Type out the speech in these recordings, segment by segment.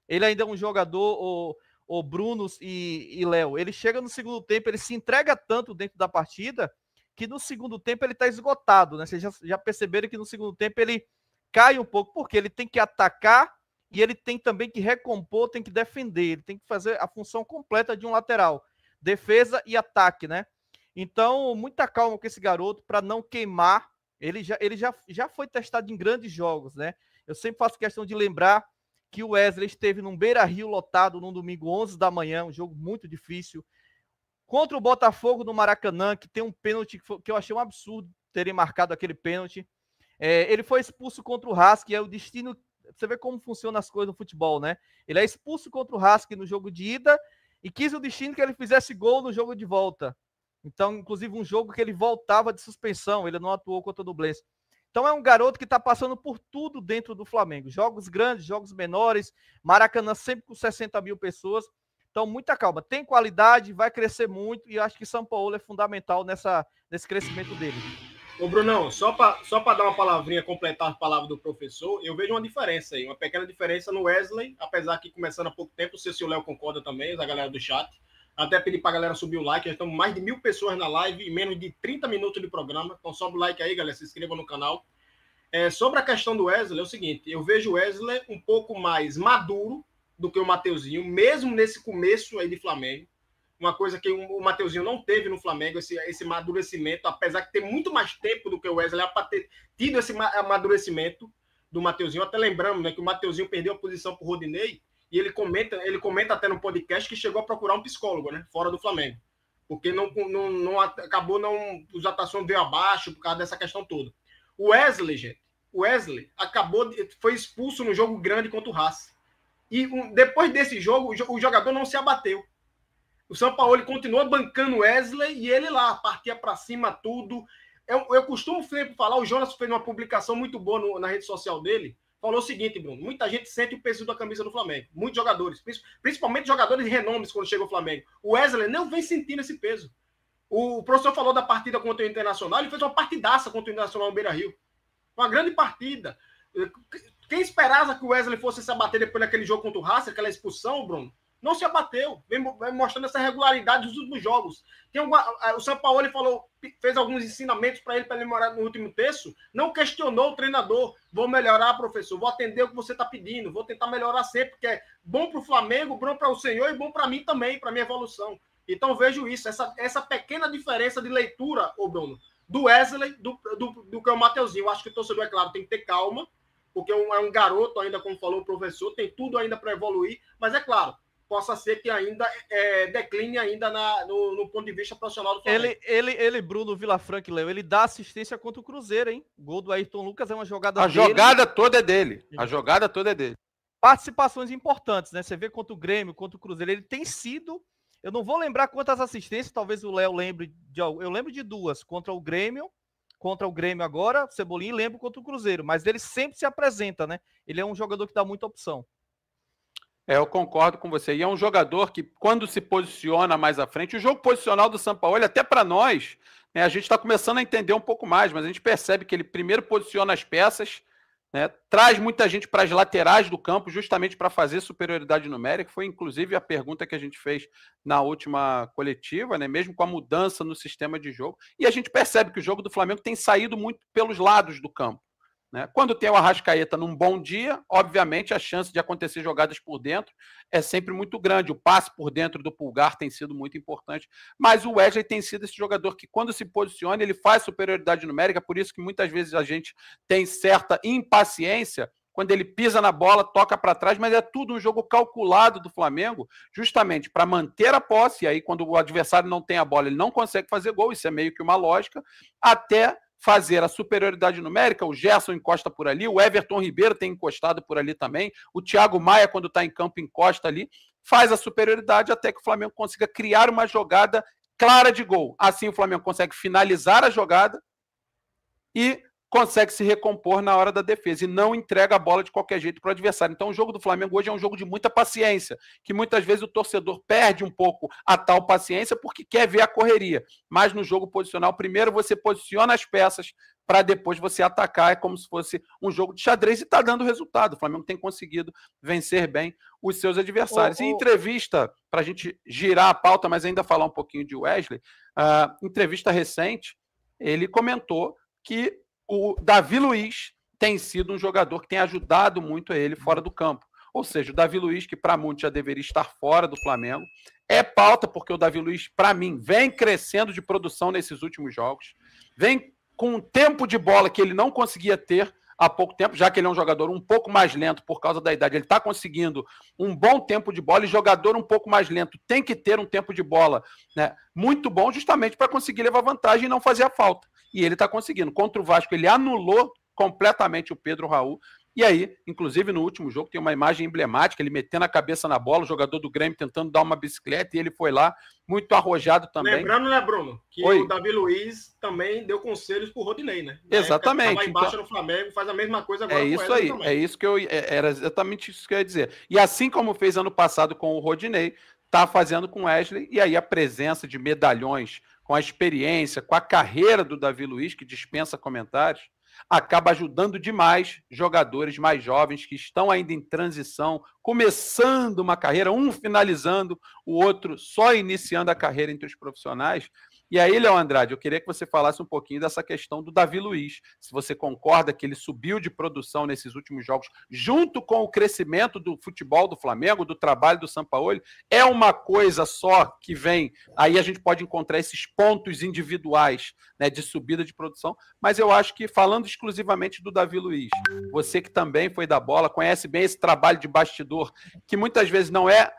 Ele ainda é um jogador, o Bruno e Léo. Ele chega no segundo tempo, ele se entrega tanto dentro da partida que no segundo tempo ele está esgotado, né? Vocês já perceberam que no segundo tempo ele cai um pouco, porque ele tem que atacar e ele tem também que recompor, tem que defender, ele tem que fazer a função completa de um lateral, defesa e ataque, né? Então, muita calma com esse garoto para não queimar. Ele já foi testado em grandes jogos, né? Eu sempre faço questão de lembrar que o Wesley esteve num Beira-Rio lotado num domingo 11 da manhã, um jogo muito difícil, contra o Botafogo no Maracanã, que tem um pênalti que eu achei um absurdo terem marcado aquele pênalti. Ele foi expulso contra o Husky, é o destino. Você vê como funcionam as coisas no futebol, né? Ele é expulso contra o Husky no jogo de ida e quis o destino que ele fizesse gol no jogo de volta. Então, inclusive, um jogo que ele voltava de suspensão, ele não atuou contra o Nublense. Então, é um garoto que está passando por tudo dentro do Flamengo. Jogos grandes, jogos menores, Maracanã sempre com 60 mil pessoas. Então, muita calma. Tem qualidade, vai crescer muito e eu acho que São Paulo é fundamental nesse crescimento dele. Ô, Brunão, só para dar uma palavrinha, completar a palavra do professor, eu vejo uma diferença aí, uma pequena diferença no Wesley, apesar que começando há pouco tempo, não sei se o Léo concorda também, a galera do chat. Até pedir para a galera subir o like, já estamos mais de 1000 pessoas na live e menos de 30 minutos de programa. Então sobe o like aí, galera, se inscreva no canal. Sobre a questão do Wesley, é o seguinte, eu vejo o Wesley um pouco mais maduro do que o Mateuzinho, mesmo nesse começo aí de Flamengo. Uma coisa que o Mateuzinho não teve no Flamengo, esse amadurecimento, apesar de ter muito mais tempo do que o Wesley, para ter tido esse amadurecimento do Mateuzinho. Até lembramos, né, que o Mateuzinho perdeu a posição para o Rodinei, e ele comenta até no podcast que chegou a procurar um psicólogo, né, fora do Flamengo, porque acabou os atuações veio abaixo por causa dessa questão toda. O Wesley, gente, foi expulso no jogo grande contra o Racing. E depois desse jogo, o jogador não se abateu. O São Paulo continua bancando o Wesley e ele lá, partia para cima tudo. Eu costumo sempre falar, o Jonas fez uma publicação muito boa na rede social dele, falou o seguinte, Bruno, muita gente sente o peso da camisa do Flamengo, muitos jogadores, principalmente jogadores de renomes quando chega o Flamengo. O Wesley não vem sentindo esse peso. O professor falou da partida contra o Internacional, ele fez uma partidaça contra o Internacional no Beira-Rio. Uma grande partida. Quem esperava que o Wesley fosse se abater depois daquele jogo contra o Racing, aquela expulsão, Bruno? Não se abateu, vem mostrando essa regularidade dos últimos jogos. O São Paulo fez alguns ensinamentos para ele melhorar no último terço, não questionou o treinador. Vou melhorar, professor, vou atender o que você está pedindo, vou tentar melhorar sempre, porque é bom para o Flamengo, bom para o senhor e bom para mim também, para a minha evolução. Então vejo isso, essa pequena diferença de leitura, Bruno, do Wesley, do que é o Mateuzinho. Eu acho que o torcedor, é claro, tem que ter calma, porque é um garoto ainda, como falou o professor, tem tudo ainda para evoluir, mas é claro, possa ser que ainda decline ainda no ponto de vista profissional do Flamengo. Bruno Vilafranca, Léo, ele dá assistência contra o Cruzeiro, hein? O gol do Ayrton Lucas é uma jogada dele. Jogada toda é dele. A jogada toda é dele. Participações importantes, né? Você vê contra o Grêmio, contra o Cruzeiro, ele tem sido... Eu não vou lembrar quantas assistências, talvez o Léo lembre eu lembro de 2, contra o Grêmio agora, Cebolinha, e lembro contra o Cruzeiro, mas ele sempre se apresenta, né? Ele é um jogador que dá muita opção. Eu concordo com você. E é um jogador que, quando se posiciona mais à frente, o jogo posicional do São Paulo, até para nós, né, a gente está começando a entender um pouco mais, mas a gente percebe que ele primeiro posiciona as peças, né, traz muita gente para as laterais do campo, justamente para fazer superioridade numérica. Foi, inclusive, a pergunta que a gente fez na última coletiva, né, mesmo com a mudança no sistema de jogo. E a gente percebe que o jogo do Flamengo tem saído muito pelos lados do campo. Né? Quando tem o Arrascaeta num bom dia, obviamente a chance de acontecer jogadas por dentro é sempre muito grande. O passe por dentro do Pulgar tem sido muito importante, mas o Wesley tem sido esse jogador que, quando se posiciona, ele faz superioridade numérica, por isso que muitas vezes a gente tem certa impaciência quando ele pisa na bola, toca para trás, mas é tudo um jogo calculado do Flamengo, justamente para manter a posse, e aí quando o adversário não tem a bola, ele não consegue fazer gol, isso é meio que uma lógica, até fazer a superioridade numérica. O Gerson encosta por ali, o Everton Ribeiro tem encostado por ali também, o Thiago Maia, quando está em campo, encosta ali, faz a superioridade até que o Flamengo consiga criar uma jogada clara de gol. Assim o Flamengo consegue finalizar a jogada e consegue se recompor na hora da defesa e não entrega a bola de qualquer jeito para o adversário. Então, o jogo do Flamengo hoje é um jogo de muita paciência, que muitas vezes o torcedor perde um pouco a tal paciência porque quer ver a correria. Mas no jogo posicional, primeiro você posiciona as peças para depois você atacar. É como se fosse um jogo de xadrez e está dando resultado. O Flamengo tem conseguido vencer bem os seus adversários. Em entrevista, para a gente girar a pauta, mas ainda falar um pouquinho de Wesley, entrevista recente, ele comentou que o Davi Luiz tem sido um jogador que tem ajudado muito ele fora do campo. Ou seja, o Davi Luiz, que para muitos já deveria estar fora do Flamengo, é pauta porque o Davi Luiz, para mim, vem crescendo de produção nesses últimos jogos, vem com um tempo de bola que ele não conseguia ter há pouco tempo, já que ele é um jogador um pouco mais lento por causa da idade, ele está conseguindo um bom tempo de bola, e jogador um pouco mais lento tem que ter um tempo de bola, né, muito bom, justamente para conseguir levar vantagem e não fazer a falta. E ele está conseguindo. Contra o Vasco, ele anulou completamente o Pedro Raul. E aí, inclusive no último jogo, tem uma imagem emblemática, ele metendo a cabeça na bola, o jogador do Grêmio tentando dar uma bicicleta, e ele foi lá, muito arrojado também. Lembrando, né, Bruno, que o Davi Luiz também deu conselhos pro Rodinei, né? Exatamente. Estava embaixo no Flamengo, faz a mesma coisa agora. É isso aí, é isso que era exatamente isso que eu ia dizer. E assim como fez ano passado com o Rodinei, tá fazendo com o Wesley, e aí a presença de medalhões, com a experiência, com a carreira do Davi Luiz, que dispensa comentários, acaba ajudando demais jogadores mais jovens que estão ainda em transição, começando uma carreira, um finalizando, o outro só iniciando a carreira entre os profissionais. E aí, Léo Andrade, eu queria que você falasse um pouquinho dessa questão do Davi Luiz. Se você concorda que ele subiu de produção nesses últimos jogos, junto com o crescimento do futebol do Flamengo, do trabalho do Sampaoli, é uma coisa só que vem. Aí a gente pode encontrar esses pontos individuais, né, de subida de produção, mas eu acho que, falando exclusivamente do Davi Luiz, você que também foi da bola, conhece bem esse trabalho de bastidor, que muitas vezes não é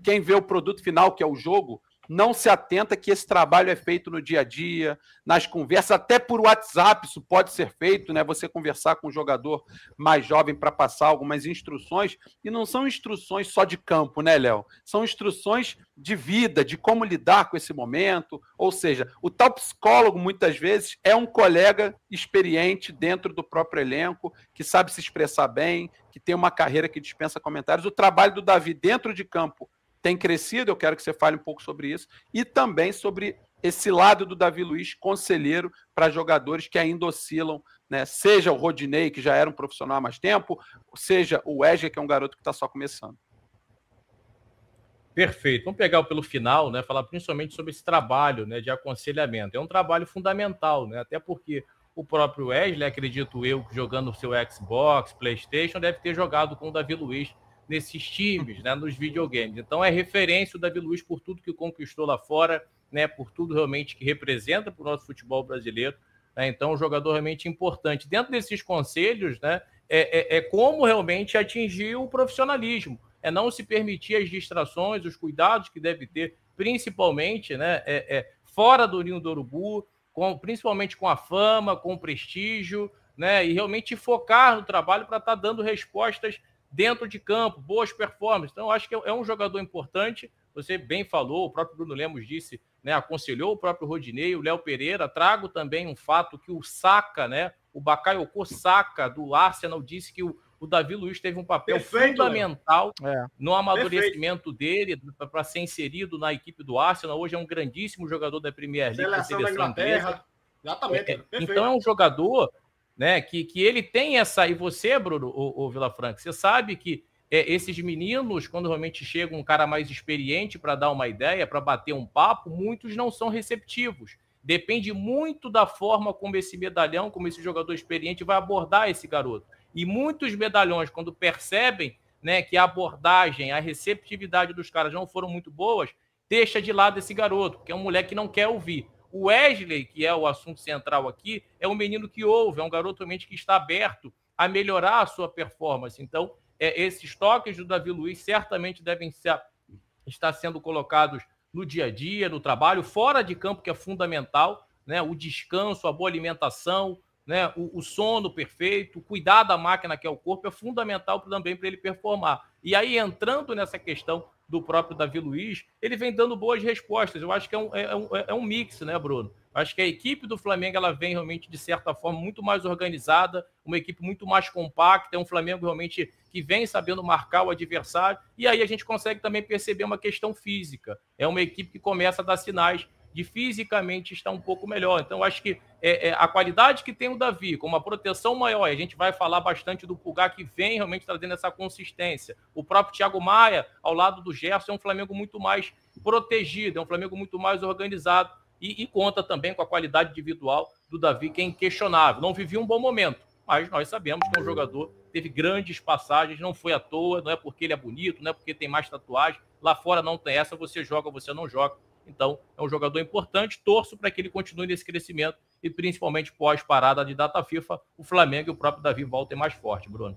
quem vê o produto final, que é o jogo, não se atenta que esse trabalho é feito no dia a dia, nas conversas, até por WhatsApp isso pode ser feito, né? Você conversar com um jogador mais jovem para passar algumas instruções, e não são instruções só de campo, né, Léo? São instruções de vida, de como lidar com esse momento, ou seja, o tal psicólogo muitas vezes é um colega experiente dentro do próprio elenco, que sabe se expressar bem, que tem uma carreira que dispensa comentários. O trabalho do Davi dentro de campo tem crescido, eu quero que você fale um pouco sobre isso, e também sobre esse lado do Davi Luiz, conselheiro para jogadores que ainda oscilam, né? Seja o Rodinei, que já era um profissional há mais tempo, seja o Wesley, que é um garoto que está só começando. Perfeito. Vamos pegar pelo final, né? Falar principalmente sobre esse trabalho, né, de aconselhamento. É um trabalho fundamental, né? Até porque o próprio Wesley, acredito eu, jogando no seu Xbox, PlayStation, deve ter jogado com o Davi Luiz nesses times, né, nos videogames. Então é referência o Davi Luiz por tudo que conquistou lá fora, né, por tudo realmente que representa para o nosso futebol brasileiro, né? Então um jogador realmente importante. Dentro desses conselhos, né, é como realmente atingir o profissionalismo, é não se permitir as distrações, os cuidados que deve ter, principalmente, né, fora do ninho do urubu, principalmente com a fama, com o prestígio, né, e realmente focar no trabalho para estar dando respostas dentro de campo, boas performances. Então, eu acho que é um jogador importante. Você bem falou, o próprio Bruno Lemos disse, né, aconselhou o próprio Rodinei, o Léo Pereira. Trago também um fato que o Saka, né, o Bakayoko Saka, do Arsenal, disse que o Davi Luiz teve um papel fundamental no amadurecimento dele, para ser inserido na equipe do Arsenal. Hoje é um grandíssimo jogador da Premier League, da seleção inglesa. Exatamente. Então, é um jogador, né, que ele tem essa... E você, Bruno, o Vilafranca, você sabe que esses meninos, quando realmente chega um cara mais experiente para dar uma ideia, para bater um papo, muitos não são receptivos. Depende muito da forma como esse medalhão, como esse jogador experiente vai abordar esse garoto. E muitos medalhões, quando percebem, né, que a abordagem, a receptividade dos caras não foram muito boas, deixa de lado esse garoto, porque é um moleque que não quer ouvir. O Wesley, que é o assunto central aqui, é um menino que ouve, é um garoto realmente que está aberto a melhorar a sua performance. Então, esses toques do Davi Luiz certamente devem estar sendo colocados no dia a dia, no trabalho, fora de campo, que é fundamental, né? O descanso, a boa alimentação, né? O sono perfeito, cuidar da máquina que é o corpo é fundamental também para ele performar. E aí, entrando nessa questão do próprio Davi Luiz, ele vem dando boas respostas. Eu acho que é um mix, né, Bruno? Acho que a equipe do Flamengo ela vem realmente, de certa forma, muito mais organizada, uma equipe muito mais compacta, é um Flamengo realmente que vem sabendo marcar o adversário, e aí a gente consegue também perceber uma questão física. É uma equipe que começa a dar sinais de fisicamente estar um pouco melhor. Então, acho que a qualidade que tem o Davi, com uma proteção maior, a gente vai falar bastante do Pulgar, que vem realmente trazendo essa consistência. O próprio Thiago Maia, ao lado do Gerson, é um Flamengo muito mais protegido, é um Flamengo muito mais organizado, e conta também com a qualidade individual do Davi, que é inquestionável. Não vivia um bom momento, mas nós sabemos que é um jogador que teve grandes passagens, não foi à toa, não é porque ele é bonito, não é porque tem mais tatuagem. Lá fora não tem essa, você joga, você não joga. Então, é um jogador importante, torço para que ele continue nesse crescimento e principalmente pós-parada de data FIFA, o Flamengo e o próprio Davi voltem mais forte, Bruno.